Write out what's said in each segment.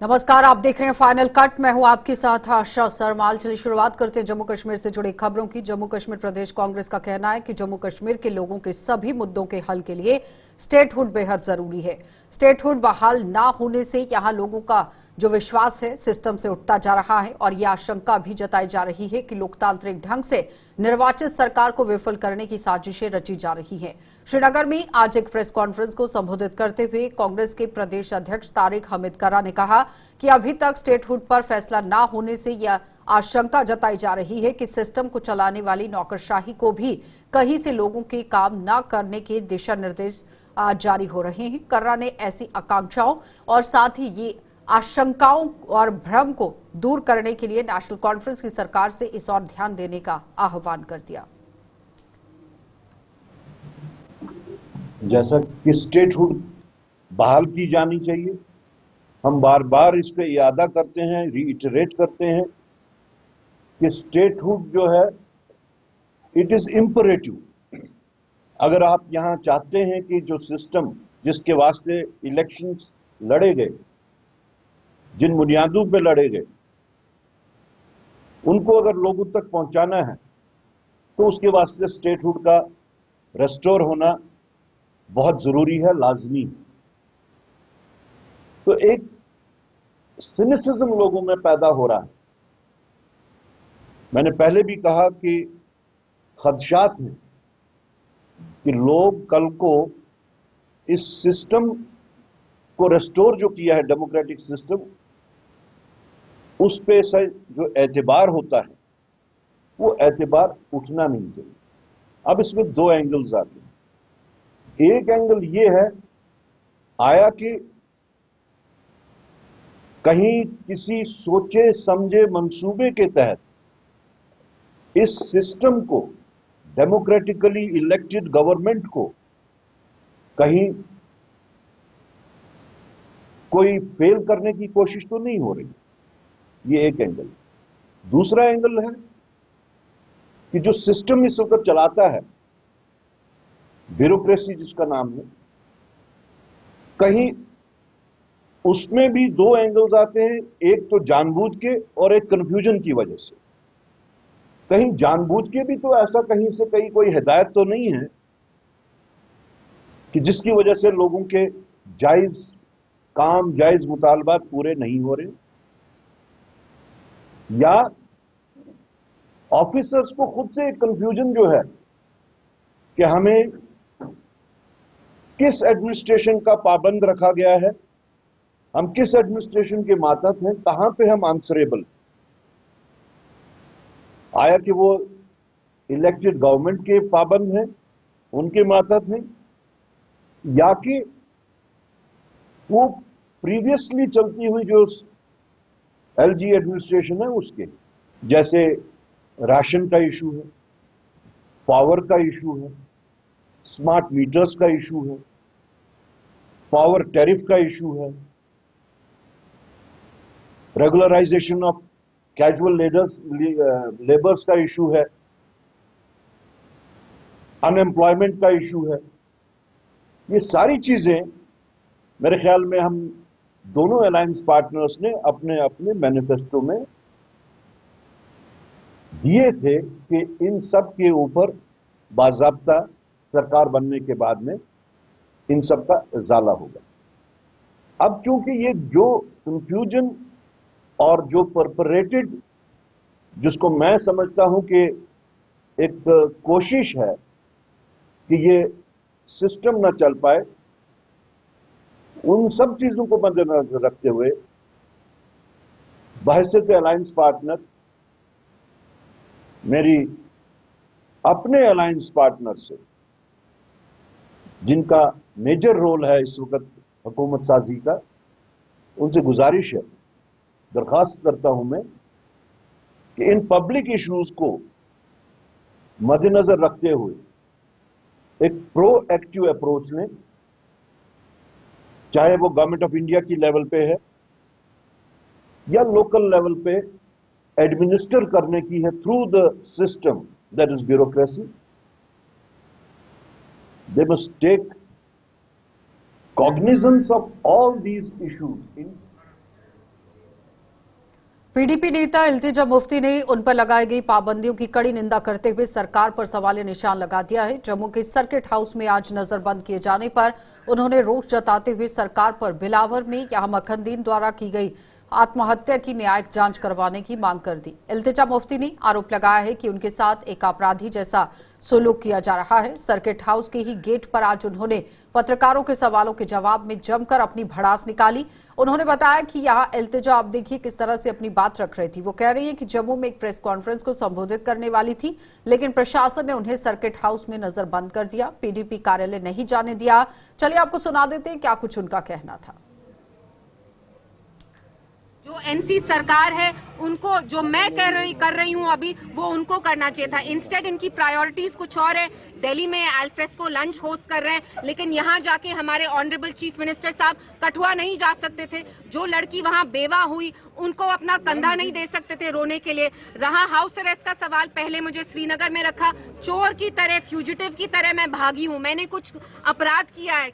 नमस्कार, आप देख रहे हैं फाइनल कट। मैं हूं आपके साथ आशा सरमाल। चलिए शुरुआत करते हैं जम्मू कश्मीर से जुड़ी खबरों की। जम्मू कश्मीर प्रदेश कांग्रेस का कहना है कि जम्मू कश्मीर के लोगों के सभी मुद्दों के हल के लिए स्टेटहुड बेहद जरूरी है। स्टेटहुड बहाल ना होने से यहां लोगों का जो विश्वास है सिस्टम से उठता जा रहा है और यह आशंका भी जताई जा रही है कि लोकतांत्रिक ढंग से निर्वाचित सरकार को विफल करने की साजिशें रची जा रही हैं। श्रीनगर में आज एक प्रेस कॉन्फ्रेंस को संबोधित करते हुए कांग्रेस के प्रदेश अध्यक्ष तारिक हमीद करा ने कहा कि अभी तक स्टेटहुड पर फैसला न होने से यह आशंका जताई जा रही है कि सिस्टम को चलाने वाली नौकरशाही को भी कहीं से लोगों के काम न करने के दिशा निर्देश जारी हो रहे हैं। कर्रा ने ऐसी आकांक्षाओं और साथ ही ये आशंकाओं और भ्रम को दूर करने के लिए नेशनल कॉन्फ्रेंस की सरकार से इस ओर ध्यान देने का आह्वान कर दिया। जैसा कि स्टेटहुड बहाल की जानी चाहिए, हम बार बार इस पे यादा करते हैं, रीइटरेट करते हैं कि स्टेटहुड जो है इट इज इंपरेटिव। अगर आप यहां चाहते हैं कि जो सिस्टम जिसके वास्ते इलेक्शंस लड़े गए, जिन बुनियादों पे लड़े गए, उनको अगर लोगों तक पहुंचाना है तो उसके वास्ते स्टेटहुड का रेस्टोर होना बहुत जरूरी है, लाजमी। तो एक सिनिसिज्म लोगों में पैदा हो रहा है। मैंने पहले भी कहा कि खदशात हैं कि लोग कल को इस सिस्टम को रेस्टोर जो किया है, डेमोक्रेटिक सिस्टम, उस पे से जो एतबार होता है वो एतबार उठना नहीं चाहिए। अब इसमें दो एंगल्स आते हैं। एक एंगल ये है आया कि कहीं किसी सोचे समझे मंसूबे के तहत इस सिस्टम को, डेमोक्रेटिकली इलेक्टेड गवर्नमेंट को, कहीं कोई फेल करने की कोशिश तो नहीं हो रही। ये एक एंगल। दूसरा एंगल है कि जो सिस्टम इस वक्त चलाता है, ब्यूरोक्रेसी जिसका नाम है, कहीं उसमें भी दो एंगल्स आते हैं। एक तो जानबूझ के और एक कंफ्यूजन की वजह से। कहीं जानबूझ के भी तो ऐसा कहीं से कहीं कोई हिदायत तो नहीं है कि जिसकी वजह से लोगों के जायज काम, जायज मुतालबात पूरे नहीं हो रहे, या ऑफिसर्स को खुद से एक कंफ्यूजन जो है कि हमें किस एडमिनिस्ट्रेशन का पाबंद रखा गया है, हम किस एडमिनिस्ट्रेशन के मातहत हैं, कहां पे हम आंसरेबल। आया कि वो इलेक्टेड गवर्नमेंट के पाबंद हैं, उनके मातहत हैं, या कि वो प्रीवियसली चलती हुई जो एलजी एडमिनिस्ट्रेशन है उसके, जैसे राशन का इशू है, पावर का इशू है, स्मार्ट मीटर्स का इशू है, पावर टैरिफ का इशू है, रेगुलराइजेशन ऑफ कैजुअल लेबर्स का इशू है, अनएम्प्लॉयमेंट का इशू है। ये सारी चीजें मेरे ख्याल में हम दोनों अलायंस पार्टनर्स ने अपने अपने मैनिफेस्टो में दिए थे कि इन सब के ऊपर बाज़ाब्ता सरकार बनने के बाद में इन सब का इजाला होगा। अब चूंकि ये जो कंफ्यूजन और जो परपरेटेड, जिसको मैं समझता हूं कि एक कोशिश है कि ये सिस्टम न चल पाए, उन सब चीजों को मद्देनजर रखते हुए बहैसियत अलायंस पार्टनर, मेरी अपने अलायंस पार्टनर से जिनका मेजर रोल है इस वक्त हुकूमत साजी का, उनसे गुजारिश है, दरखास्त करता हूं मैं कि इन पब्लिक इश्यूज को मद्देनजर रखते हुए एक प्रोएक्टिव अप्रोच लें, चाहे वो गवर्नमेंट ऑफ इंडिया की लेवल पे है या लोकल लेवल पे एडमिनिस्टर करने की है through the system that is bureaucracy. They must take cognizance of all these issues in PDP नेता इल्तिजा मुफ्ती ने उन पर लगाई गई पाबंदियों की कड़ी निंदा करते हुए सरकार पर सवालिया निशान लगा दिया है। जम्मू के सर्किट हाउस में आज नजरबंद किए जाने पर उन्होंने रोष जताते हुए सरकार पर बिलावर में यहां मखनदीन द्वारा की गई आत्महत्या की न्यायिक जांच करवाने की मांग कर दी। इल्तिजा मुफ्ती ने आरोप लगाया है कि उनके साथ एक अपराधी जैसा सुलूक किया जा रहा है। सर्किट हाउस के ही गेट पर आज उन्होंने पत्रकारों के सवालों के जवाब में जमकर अपनी भड़ास निकाली। उन्होंने बताया कि यहाँ इल्तिजा, आप देखिए किस तरह से अपनी बात रख रही थी। वो कह रही है कि जम्मू में एक प्रेस कॉन्फ्रेंस को संबोधित करने वाली थी, लेकिन प्रशासन ने उन्हें सर्किट हाउस में नजर बंद कर दिया, पीडीपी कार्यालय नहीं जाने दिया। चलिए आपको सुना देते हैं क्या कुछ उनका कहना था। जो एनसी सरकार है उनको जो मैं कर रही हूँ अभी वो उनको करना चाहिए था। इंस्टेड इनकी प्रायोरिटीज कुछ और है। दिल्ली में अल्फ्रेस्को लंच होस्ट कर रहे हैं, लेकिन यहाँ जाके हमारे ऑनरेबल चीफ मिनिस्टर साहब कठुआ नहीं जा सकते थे। जो लड़की वहाँ बेवा हुई उनको अपना कंधा नहीं दे सकते थे रोने के लिए। रहा हाउस अरेस्ट का सवाल, पहले मुझे श्रीनगर में रखा, चोर की तरह, फ्यूजिटिव की तरह मैं भागी हूँ। मैंने कुछ अपराध किया है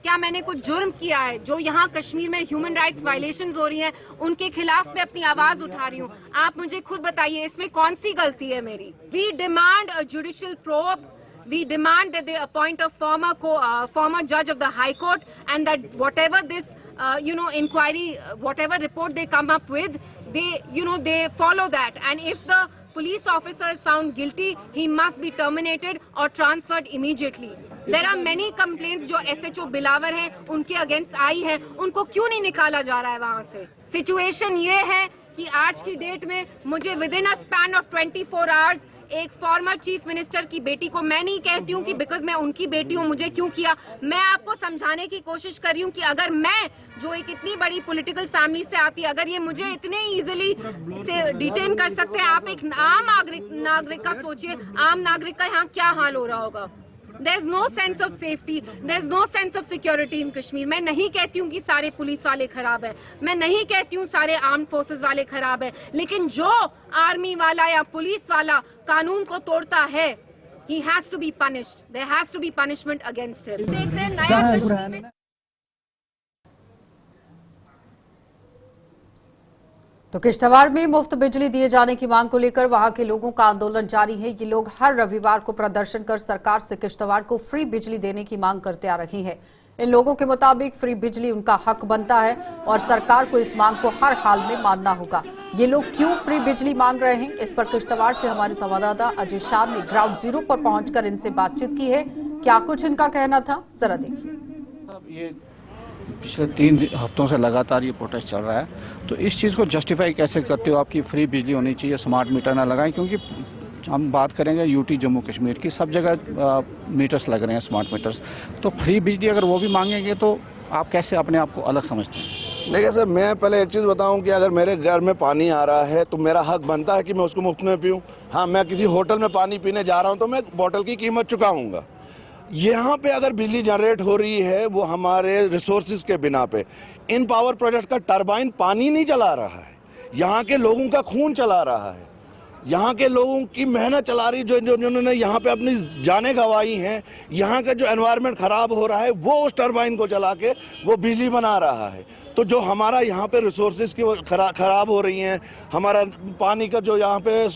क्या मैंने कुछ जुर्म किया है? जो यहाँ कश्मीर में ह्यूमन राइट्स वायलेशंस हो रही हैं उनके खिलाफ मैं अपनी आवाज उठा रही हूँ। आप मुझे खुद बताइए इसमें कौन सी गलती है मेरी? We demand a judicial probe. We demand that they appoint a former judge of the High Court, and that whatever this inquiry, whatever report they come up with, they follow that. And if the police officer is found guilty, he must be terminated or transferred immediately. There are many complaints जो SHO बिलावर हैं उनके against I है, उनको क्यों नहीं निकाला जा रहा है वहां से? सिचुएशन ये है कि आज की डेट में मुझे with in a span of 24 hours एक फॉर्मर चीफ मिनिस्टर की बेटी को, मैं नहीं कहती हूँ कि बिकॉज मैं उनकी बेटी हूँ मुझे क्यों किया, मैं आपको समझाने की कोशिश कर रही हूँ कि अगर मैं जो एक इतनी बड़ी पॉलिटिकल फैमिली से आती, अगर ये मुझे इतने इजीली से डिटेन कर सकते हैं, आप एक आम नागरिक का सोचिए, आम नागरिक का यहाँ क्या हाल हो रहा होगा। There's no sense of safety, there's no sense of security in Kashmir. मैं नहीं कहती हूँ कि सारे पुलिस वाले खराब है, मैं नहीं कहती हूँ सारे आर्म्ड फोर्सेस वाले खराब है, लेकिन जो आर्मी वाला या पुलिस वाला कानून को तोड़ता है, he has to be punished, there has to be punishment against him। देख रहे हैं नया कश्मीर में तो किश्तवाड़ में मुफ्त बिजली दिए जाने की मांग को लेकर वहां के लोगों का आंदोलन जारी है। ये लोग हर रविवार को प्रदर्शन कर सरकार से किश्तवाड़ को फ्री बिजली देने की मांग करते आ रही हैं। इन लोगों के मुताबिक फ्री बिजली उनका हक बनता है और सरकार को इस मांग को हर हाल में मानना होगा। ये लोग क्यों फ्री बिजली मांग रहे हैं, इस पर किश्तवाड़ से हमारे संवाददाता अजय शाह ने ग्राउंड जीरो पर पहुंचकर इनसे बातचीत की है। क्या कुछ इनका कहना था, जरा देखिए। पिछले 3 हफ्तों से लगातार ये प्रोटेस्ट चल रहा है, तो इस चीज़ को जस्टिफाई कैसे करते हो? आपकी फ्री बिजली होनी चाहिए, स्मार्ट मीटर ना लगाएं, क्योंकि हम बात करेंगे यूटी जम्मू कश्मीर की, सब जगह मीटर्स लग रहे हैं, स्मार्ट मीटर्स। तो फ्री बिजली अगर वो भी मांगेंगे तो आप कैसे अपने आप को अलग समझते हैं? देखिए सर, मैं पहले एक चीज़ बताऊं कि अगर मेरे घर में पानी आ रहा है तो मेरा हक बनता है कि मैं उसको मुफ्त में पीऊँ। हाँ, मैं किसी होटल में पानी पीने जा रहा हूँ तो मैं बोतल की कीमत चुकाऊँगा। यहाँ पे अगर बिजली जनरेट हो रही है वो हमारे रिसोर्सेज के बिना पे, इन पावर प्रोजेक्ट का टरबाइन पानी नहीं चला रहा है, यहाँ के लोगों का खून चला रहा है, यहाँ के लोगों की मेहनत चला रही, जिन्होंने यहाँ पे अपनी जानें गंवाई हैं। यहाँ का जो एनवायरनमेंट ख़राब हो रहा है वो उस टरबाइन को चला के वो बिजली बना रहा है। तो जो हमारा यहाँ पे रिसोर्सेज की खराब हो रही हैं, हमारा पानी का जो यहाँ पे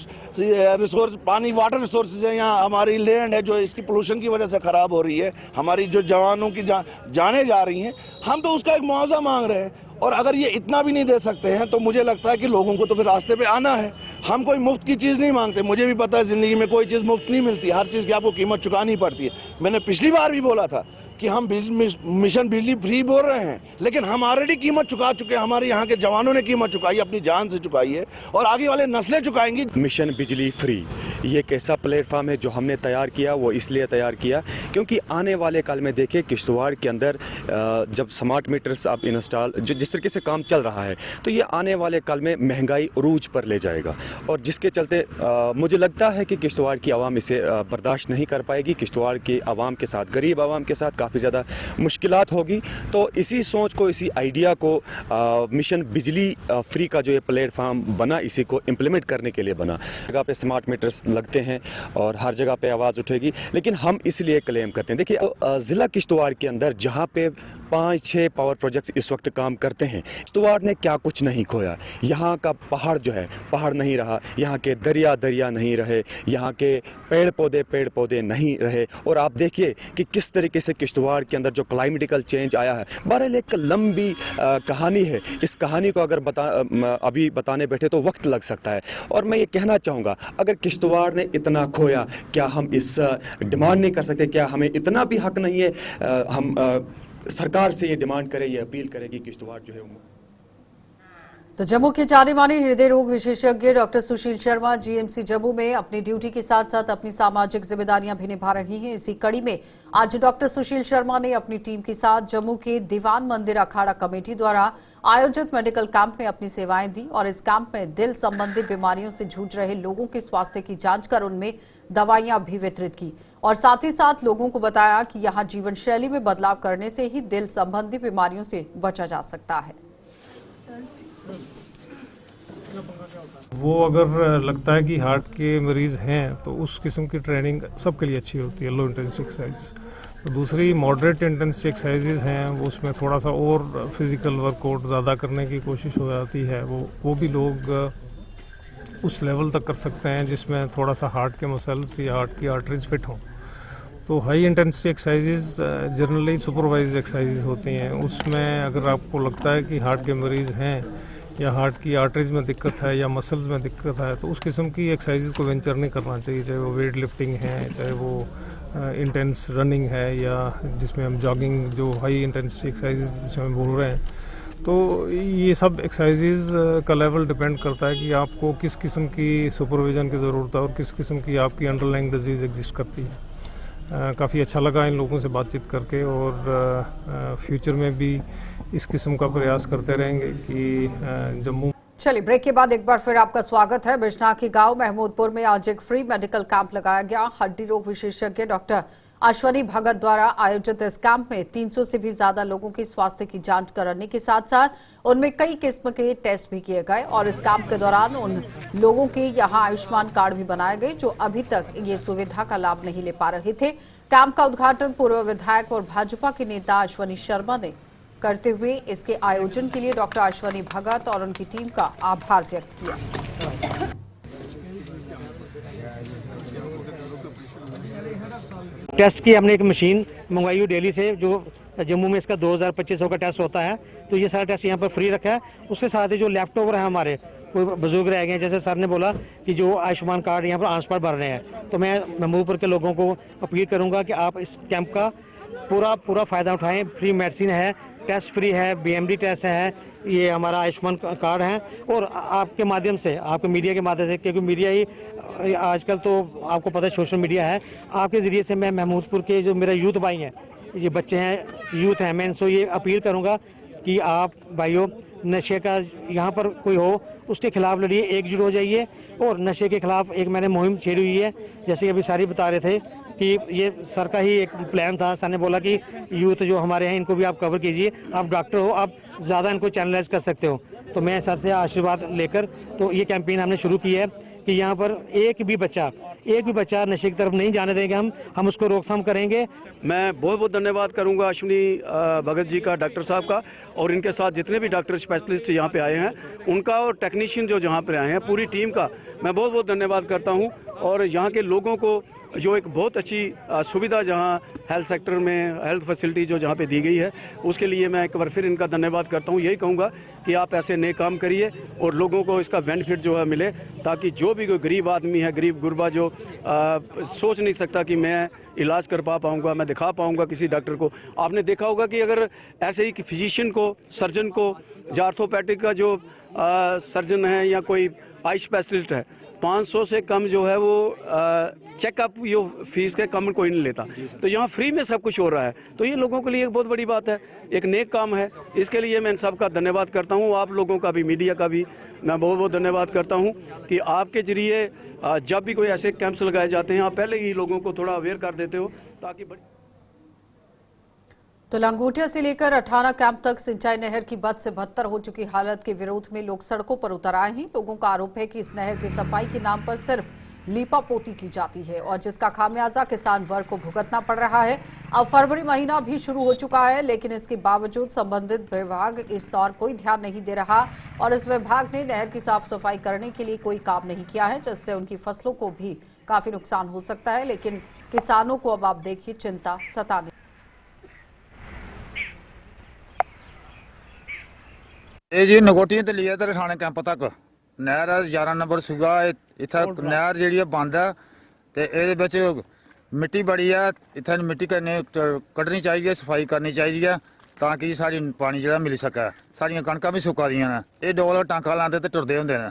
रिसोर्स, पानी वाटर रिसोर्सेज है, यहाँ हमारी लैंड है जो इसकी पोल्यूशन की वजह से ख़राब हो रही है, हमारी जो जवानों की जानें जा रही हैं, हम तो उसका एक मुआवजा मांग रहे हैं। और अगर ये इतना भी नहीं दे सकते हैं तो मुझे लगता है कि लोगों को तो फिर रास्ते पे आना है। हम कोई मुफ्त की चीज़ नहीं मांगते, मुझे भी पता है ज़िंदगी में कोई चीज़ मुफ्त नहीं मिलती, हर चीज़ की आपको कीमत चुकानी पड़ती है। मैंने पिछली बार भी बोला था कि हम मिशन बिजली फ्री बोल रहे हैं, लेकिन हम ऑलरेडी कीमत चुका चुके हैं। हमारे यहाँ के जवानों ने कीमत चुकाई, अपनी जान से चुकाई है, और आगे वाले नस्लें चुकाएंगी। मिशन बिजली फ्री ये एक ऐसा प्लेटफॉर्म है जो हमने तैयार किया, वो इसलिए तैयार किया क्योंकि आने वाले काल में देखिए किश्तवाड़ के अंदर जब स्मार्ट मीटर्स अब इंस्टॉल, जो जिस तरीके से काम चल रहा है, तो ये आने वाले काल में महंगाई अरूज पर ले जाएगा, और जिसके चलते मुझे लगता है कि किश्तवाड़ की आवाम इसे बर्दाश्त नहीं कर पाएगी। किश्तवाड़ के आवाम के साथ, गरीब आवाम के साथ काफ़ी ज़्यादा मुश्किलात होगी। तो इसी सोच को, इसी आइडिया को मिशन बिजली फ्री का जो ये प्लेटफॉर्म बना, इसी को इम्प्लीमेंट करने के लिए बना। जगह पे स्मार्ट मीटर्स लगते हैं और हर जगह पे आवाज़ उठेगी, लेकिन हम इसलिए क्लेम करते हैं। देखिए ज़िला किश्तवाड़ के अंदर जहाँ पे 5-6 पावर प्रोजेक्ट्स इस वक्त काम करते हैं। किश्तवाड़ ने क्या कुछ नहीं खोया। यहाँ का पहाड़ जो है पहाड़ नहीं रहा, यहाँ के दरिया दरिया नहीं रहे, यहाँ के पेड़ पौधे नहीं रहे। और आप देखिए कि किस तरीके से किश्तवाड़ के अंदर जो क्लाइमेटिकल चेंज आया है। बहरहाल एक लंबी कहानी है। इस कहानी को अगर अभी बताने बैठे तो वक्त लग सकता है। और मैं ये कहना चाहूँगा, अगर किश्तवाड़ ने इतना खोया, क्या हम इस डिमांड नहीं कर सकते? क्या हमें इतना भी हक नहीं है हम सरकार से ये डिमांड करें, ये अपील करें कि किश्तवाड़ जो है तो जम्मू के जाने माने हृदय रोग विशेषज्ञ डॉक्टर सुशील शर्मा जीएमसी जम्मू में अपनी ड्यूटी के साथ साथ अपनी सामाजिक जिम्मेदारियां भी निभा रही हैं। इसी कड़ी में आज डॉक्टर सुशील शर्मा ने अपनी टीम के साथ जम्मू के दीवान मंदिर अखाड़ा कमेटी द्वारा आयोजित मेडिकल कैंप में अपनी सेवाएं दी और इस कैंप में दिल संबंधी बीमारियों से जूझ रहे लोगों के स्वास्थ्य की जांच कर उनमें दवाइयां भी वितरित की और साथ ही साथ लोगों को बताया कि यहां जीवन शैली में बदलाव करने से ही दिल संबंधी बीमारियों से बचा जा सकता है। वो अगर लगता है कि हार्ट के मरीज हैं तो उस किस्म की ट्रेनिंग सबके लिए अच्छी होती है, लो इंटेंसिटी एक्सरसाइज। तो दूसरी मॉडरेट इंटेंसिटी एक्सरसाइजेज हैं, वो उसमें थोड़ा सा और फिजिकल वर्कआउट ज़्यादा करने की कोशिश हो जाती है। वो भी लोग उस लेवल तक कर सकते हैं जिसमें थोड़ा सा हार्ट के मसल्स या हार्ट की आर्टरीज फिट हों। तो high intensity exercises generally supervise exercises होती हैं। उसमें अगर आपको लगता है कि हार्ट के मरीज़ हैं या हार्ट की आर्टरीज में दिक्कत है या मसल्स में दिक्कत है तो उस किस्म की एक्सरसाइजेज को वेंचर नहीं करना चाहिए, चाहे वो वेट लिफ्टिंग है, चाहे वो इंटेंस रनिंग है या जिसमें हम जॉगिंग जो हाई इंटेंसिटी एक्सरसाइजेज जिसमें हम बोल रहे हैं। तो ये सब एक्सरसाइजेज का लेवल डिपेंड करता है कि आपको किस किस्म की सुपरविजन की ज़रूरत है और किस किस्म की आपकी अंडरलाइंग डिजीज़ एग्जिस्ट करती है। काफ़ी अच्छा लगा इन लोगों से बातचीत करके और फ्यूचर में भी इस किस्म का प्रयास करते रहेंगे कि जम्मू। चलिए ब्रेक के बाद एक बार फिर आपका स्वागत है। बिजना के गांव महमूदपुर में आज एक फ्री मेडिकल कैंप लगाया गया। हड्डी रोग विशेषज्ञ डॉक्टर अश्वनी भगत द्वारा आयोजित इस कैंप में 300 से भी ज्यादा लोगों की स्वास्थ्य की जांच कराने के साथ साथ उनमें कई किस्म के टेस्ट भी किए गए और इस कैंप के दौरान उन लोगों के यहां आयुष्मान कार्ड भी बनाए गए जो अभी तक ये सुविधा का लाभ नहीं ले पा रहे थे। कैंप का उद्घाटन पूर्व विधायक और भाजपा के नेता अश्वनी शर्मा ने करते हुए इसके आयोजन के लिए डॉक्टर अश्वनी भगत और उनकी टीम का आभार व्यक्त किया। टेस्ट की हमने एक मशीन मंगवाई हुई दिल्ली से, जो जम्मू में इसका 2000-2500 का टेस्ट होता है। तो ये सारा टेस्ट यहाँ पर फ्री रखा है। उसके साथ ही जो लेफ्ट ओवर है हमारे कोई बुजुर्ग रह गए हैं, जैसे सर ने बोला कि जो आयुष्मान कार्ड यहाँ पर आंसपार भर रहे हैं, तो मैं महमूदपुर के लोगों को अपील करूँगा कि आप इस कैंप का पूरा फ़ायदा उठाएँ। फ्री मेडिसिन है, टेस्ट फ्री है, BMD टेस्ट है, ये हमारा आयुष्मान कार्ड है। और आपके माध्यम से, आपके मीडिया के माध्यम से, क्योंकि मीडिया ही आजकल तो आपको पता है सोशल मीडिया है, आपके ज़रिए से मैं महमूदपुर के जो मेरा यूथ भाई हैं, ये बच्चे हैं, यूथ हैं, मैं इनसे ये अपील करूँगा कि आप भाइयों नशे का यहाँ पर कोई हो उसके खिलाफ लड़िए, एकजुट हो जाइए। और नशे के खिलाफ एक मैंने मुहिम छेड़ी हुई है, जैसे कि अभी सारी बता रहे थे कि ये सर का ही एक प्लान था। सर ने बोला कि यूथ जो हमारे हैं इनको भी आप कवर कीजिए, आप डॉक्टर हो, आप ज़्यादा इनको चैनलाइज कर सकते हो। तो मैं सर से आशीर्वाद लेकर तो ये कैंपेन हमने शुरू की है कि यहाँ पर एक भी बच्चा नशे की तरफ नहीं जाने देंगे, हम उसको रोकथाम करेंगे। मैं बहुत बहुत धन्यवाद करूंगा अश्विनी भगत जी का, डॉक्टर साहब का, और इनके साथ जितने भी डॉक्टर स्पेशलिस्ट यहाँ पे आए हैं उनका, और टेक्नीशियन जो जहाँ पे आए हैं, पूरी टीम का मैं बहुत बहुत धन्यवाद करता हूँ। और यहाँ के लोगों को जो एक बहुत अच्छी सुविधा जहाँ हेल्थ सेक्टर में, हेल्थ फैसिलिटी जो जहाँ पे दी गई है, उसके लिए मैं एक बार फिर इनका धन्यवाद करता हूँ। यही कहूँगा कि आप ऐसे नए काम करिए और लोगों को इसका बेनिफिट जो है मिले, ताकि जो भी कोई गरीब आदमी है, गरीब गुरबा जो सोच नहीं सकता कि मैं इलाज कर पाऊँगा, मैं दिखा पाऊँगा किसी डॉक्टर को। आपने देखा होगा कि अगर ऐसे ही फिजिशियन को, सर्जन को, या ऑर्थोपैडिक का जो सर्जन है या कोई आई स्पेशलिस्ट है, 500 से कम जो है वो चेकअप यो फीस के कम कोई नहीं लेता। तो यहाँ फ्री में सब कुछ हो रहा है, तो ये लोगों के लिए एक बहुत बड़ी बात है, एक नेक काम है। इसके लिए मैं इन सब का धन्यवाद करता हूँ। आप लोगों का भी, मीडिया का भी मैं बहुत बहुत धन्यवाद करता हूँ कि आपके जरिए जब भी कोई ऐसे कैंप्स लगाए जाते हैं, आप पहले ही लोगों को थोड़ा अवेयर कर देते हो, ताकि तो लंगोटिया से लेकर अठाना कैंप तक सिंचाई नहर की बद से बदतर हो चुकी हालत के विरोध में लोग सड़कों पर उतर आए हैं। लोगों का आरोप है कि इस नहर की सफाई के नाम पर सिर्फ लीपापोती की जाती है और जिसका खामियाजा किसान वर्ग को भुगतना पड़ रहा है। अब फरवरी महीना भी शुरू हो चुका है, लेकिन इसके बावजूद संबंधित विभाग इस दौर कोई ध्यान नहीं दे रहा और इस विभाग ने नहर की साफ सफाई करने के लिए कोई काम नहीं किया है, जिससे उनकी फसलों को भी काफी नुकसान हो सकता है। लेकिन किसानों को अब आप देखिए चिंता सताने। ਇਹ ਜੀ ਨਗੋਟੀਆਂ ਤੇ ਲਿਆ ਤੇ ਰਸਾਣੇ ਕੈਂਪ ਤੱਕ ਨਹਿਰ 11 ਨੰਬਰ ਸੂਗਾ ਇੱਥੇ ਨਹਿਰ ਜਿਹੜੀ ਬੰਦ ਹੈ ਤੇ ਇਹਦੇ ਵਿੱਚ ਮਿੱਟੀ ਬੜੀ ਆ। ਇੱਥੇ ਮਿੱਟੀ ਕੱਢਣੀ ਚਾਹੀਦੀ ਹੈ, ਸਫਾਈ ਕਰਨੀ ਚਾਹੀਦੀ ਹੈ ਤਾਂ ਕਿ ਸਾਡੀ ਪਾਣੀ ਜਿਹੜਾ ਮਿਲ ਸਕੇ। ਸਾਡੀਆਂ ਕਣਕਾਂ ਵੀ ਸੁੱਕਾ ਦੀਆਂ ਨੇ, ਇਹ ਡੋਲ ਟਾਂਕਾ ਲਾਉਂਦੇ ਤੇ ਟੁਰਦੇ ਹੁੰਦੇ ਨੇ।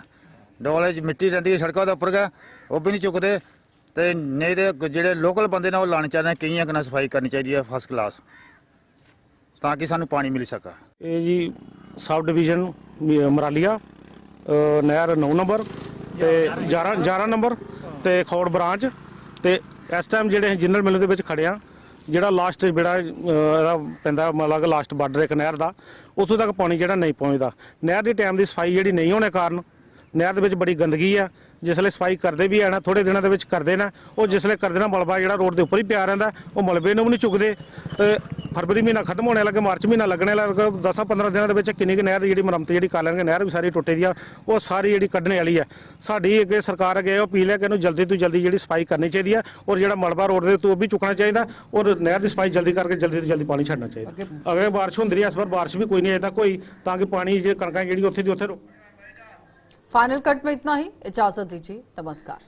ਡੋਲ 'ਚ ਮਿੱਟੀ ਰਹਿੰਦੀ ਹੈ ਸੜਕਾਂ ਦੇ ਉੱਪਰ ਗਾ, ਉਹ ਵੀ ਨਹੀਂ ਚੁੱਕਦੇ ਤੇ ਨਹੀਂ ਤੇ ਜਿਹੜੇ ਲੋਕਲ ਬੰਦੇ ਨੇ ਉਹ ਲਾਣੇ ਚਾਹੀਦੇ, ਕਈਆਂ ਕਨਾਂ ਸਫਾਈ ਕਰਨੀ ਚਾਹੀਦੀ ਹੈ ਫਸਟ ਕਲਾਸ ਤਾਂ ਕਿ ਸਾਨੂੰ ਪਾਣੀ ਮਿਲ ਸਕੇ। ਇਹ ਜੀ ਸਬ ਡਿਵੀਜ਼ਨ ਮਰਾਲੀਆ ਨਹਿਰ 9 ਨੰਬਰ ਤੇ 11 ਨੰਬਰ ਤੇ ਖੌੜ ਬ੍ਰਾਂਚ ਤੇ ਇਸ ਟਾਈਮ ਜਿਹੜੇ ਜਨਰਲ ਮਿਲ ਦੇ ਵਿੱਚ ਖੜੇ ਆ। ਜਿਹੜਾ ਲਾਸਟ ਜਿਹੜਾ ਇਹਦਾ ਪੈਂਦਾ ਮਤਲਬ ਲਾਸਟ ਬਾਰਡਰ ਇੱਕ ਨਹਿਰ ਦਾ, ਉੱਥੋਂ ਤੱਕ ਪਾਣੀ ਜਿਹੜਾ ਨਹੀਂ ਪਹੁੰਚਦਾ। ਨਹਿਰ ਦੀ ਟਾਈਮ ਦੀ ਸਫਾਈ ਜਿਹੜੀ ਨਹੀਂ ਹੋਣੇ ਕਾਰਨ ਨਹਿਰ ਦੇ ਵਿੱਚ ਬੜੀ ਗੰਦਗੀ ਆ। ਜਿਸਲੇ ਸਫਾਈ ਕਰਦੇ ਵੀ ਆ ਨਾ ਥੋੜੇ ਦਿਨਾਂ ਦੇ ਵਿੱਚ ਕਰਦੇ ਨਾ, ਉਹ ਜਿਸਲੇ ਕਰਦੇ ਨਾ ਮਲਬਾ ਜਿਹੜਾ ਰੋਡ ਦੇ ਉੱਪਰ ਹੀ ਪਿਆ ਰਹਿੰਦਾ, ਉਹ ਮਲਬੇ ਨੂੰ ਵੀ ਨਹੀਂ ਚੁੱਕਦੇ। ਤੇ ਫਰਵਰੀ ਮਹੀਨਾ ਖਤਮ ਹੋਣੇ ਲੱਗੇ, ਮਾਰਚ ਮਹੀਨਾ ਲੱਗਣੇ ਲੱਗੇ, 10-15 ਦਿਨਾਂ ਦੇ ਵਿੱਚ ਕਿੰਨੀ ਕੁ ਨਹਿਰ ਦੀ ਜਿਹੜੀ ਮੁਰੰਮਤ ਜਿਹੜੀ ਕਰ ਲੈਣਗੇ, ਨਹਿਰ ਵੀ ਸਾਰੀ ਟੁੱਟੇ ਦੀ ਆ, ਉਹ ਸਾਰੀ ਜਿਹੜੀ ਕੱਢਣੇ ਵਾਲੀ ਹੈ। ਸਾਡੀ ਅੱਗੇ ਸਰਕਾਰ ਅੱਗੇ ਉਹ ਅਪੀਲ ਹੈ ਕਿ ਇਹਨੂੰ ਜਲਦੀ ਤੋਂ ਜਲਦੀ ਜਿਹੜੀ ਸਫਾਈ ਕਰਨੀ ਚਾਹੀਦੀ ਹੈ ਔਰ ਜਿਹੜਾ ਮਲਬਾ ਰੋਡ ਦੇ ਉੱਤੇ ਉਹ ਵੀ ਚੁੱਕਣਾ ਚਾਹੀਦਾ ਔਰ ਨਹਿਰ ਦੀ ਸਫਾਈ ਜਲਦੀ ਕਰਕੇ ਜਲਦੀ ਤੋਂ ਜਲਦੀ ਪਾਣੀ ਛੱਡਣਾ ਚਾਹੀਦਾ। ਅਗਰ ਬਾਰਿਸ਼ ਹੁੰਦੀ ਰਹੀ, ਇਸ ਵਾਰ ਬਾਰਿਸ਼ ਵੀ ਕੋਈ ਨਹੀਂ ਅਜੇ ਤੱਕ ਹੋਈ ਤਾਂ ਕਿ ਪਾਣੀ ਜੇ ਕਣਕਾਂ ਜਿਹੜੀ ਉੱਥੇ ਦੀ ਉੱਥੇ। फाइनल कट में इतना ही, इजाजत दीजिए, नमस्कार।